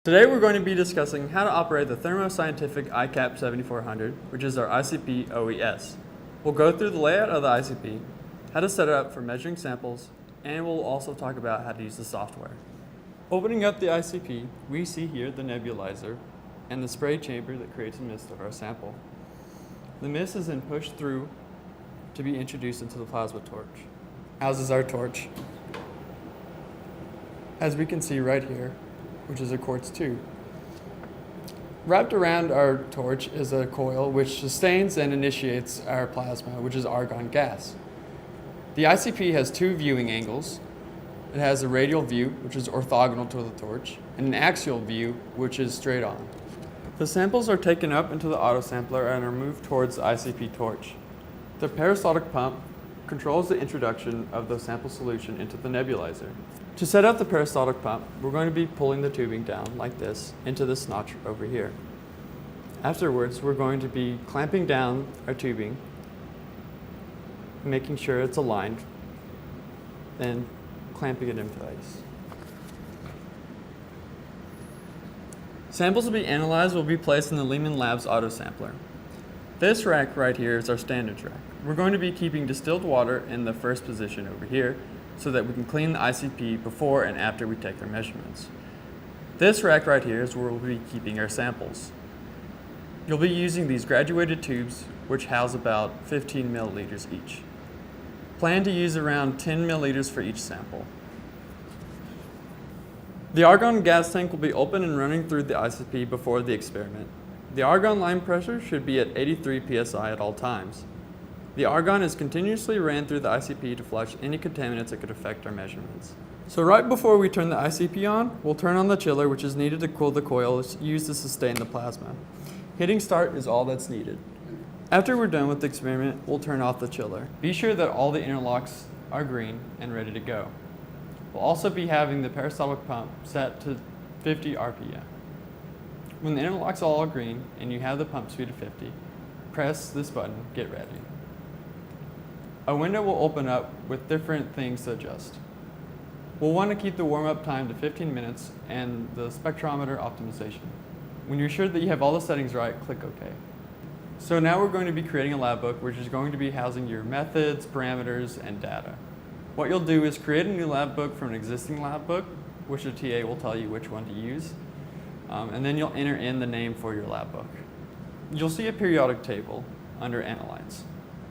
Today we're going to be discussing how to operate the Thermo-Scientific ICP 7400, which is our ICP OES. We'll go through the layout of the ICP, how to set it up for measuring samples, and we'll also talk about how to use the software. Opening up the ICP, we see here the nebulizer and the spray chamber that creates a mist of our sample. The mist is then pushed through to be introduced into the plasma torch. Houses our torch, as we can see right here, which is a quartz tube. Wrapped around our torch is a coil which sustains and initiates our plasma, which is argon gas. The ICP has two viewing angles. It has a radial view, which is orthogonal to the torch, and an axial view, which is straight on. The samples are taken up into the autosampler and are moved towards the ICP torch. The peristaltic pump controls the introduction of the sample solution into the nebulizer. To set up the peristaltic pump, we're going to be pulling the tubing down like this into this notch over here. Afterwards, we're going to be clamping down our tubing, making sure it's aligned, then clamping it in place. Samples to be analyzed will be placed in the Lehman Labs autosampler. This rack right here is our standards rack. We're going to be keeping distilled water in the first position over here so that we can clean the ICP before and after we take our measurements. This rack right here is where we'll be keeping our samples. You'll be using these graduated tubes which house about 15 milliliters each. Plan to use around 10 milliliters for each sample. The argon gas tank will be open and running through the ICP before the experiment. The argon line pressure should be at 83 psi at all times. The argon is continuously ran through the ICP to flush any contaminants that could affect our measurements. So right before we turn the ICP on, we'll turn on the chiller, which is needed to cool the coil used to sustain the plasma. Hitting start is all that's needed. After we're done with the experiment, we'll turn off the chiller. Be sure that all the interlocks are green and ready to go. We'll also be having the peristaltic pump set to 50 RPM. When the interlocks all are green and you have the pump speed of 50, press this button, get ready. A window will open up with different things to adjust. We'll want to keep the warm-up time to 15 minutes and the spectrometer optimization. When you're sure that you have all the settings right, click OK. So now we're going to be creating a lab book which is going to be housing your methods, parameters, and data. What you'll do is create a new lab book from an existing lab book, which the TA will tell you which one to use, and then you'll enter in the name for your lab book. You'll see a periodic table under Analytes.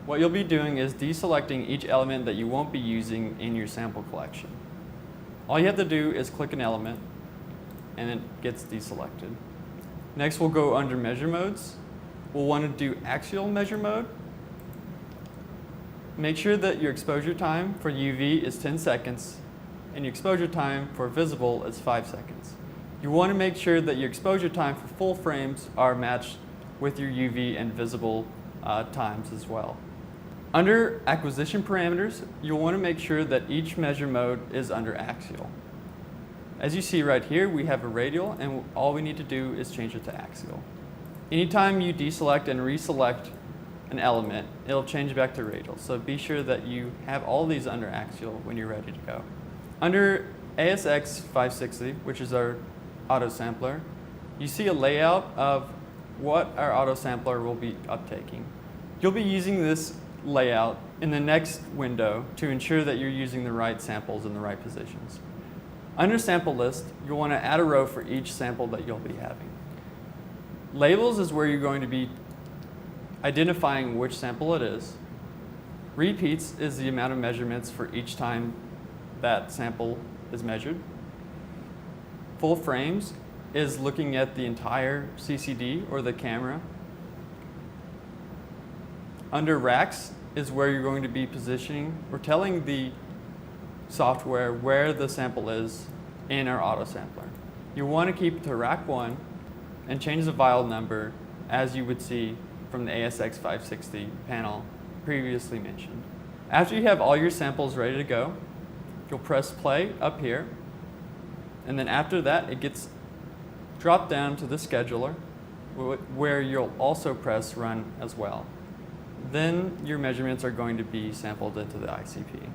What you'll be doing is deselecting each element that you won't be using in your sample collection. All you have to do is click an element and it gets deselected. Next we'll go under measure modes. We'll want to do axial measure mode. Make sure that your exposure time for UV is 10 seconds and your exposure time for visible is 5 seconds. You want to make sure that your exposure time for full frames are matched with your UV and visible times as well. Under acquisition parameters, you'll want to make sure that each measure mode is under axial. As you see right here, we have a radial, and all we need to do is change it to axial. Anytime you deselect and reselect an element, it'll change back to radial. So be sure that you have all these under axial when you're ready to go. Under ASX 560, which is our autosampler, you see a layout of what our autosampler will be uptaking. You'll be using this layout in the next window to ensure that you're using the right samples in the right positions. Under sample list, you'll want to add a row for each sample that you'll be having. Labels is where you're going to be identifying which sample it is. Repeats is the amount of measurements for each time that sample is measured. Full frames is looking at the entire CCD or the camera. Under racks is where you're going to be positioning or telling the software where the sample is in our autosampler. You want to keep it to rack 1 and change the vial number as you would see from the ASX 560 panel previously mentioned. After you have all your samples ready to go, you'll press play up here, and then after that it gets dropped down to the scheduler where you'll also press run as well. Then your measurements are going to be sampled into the ICP.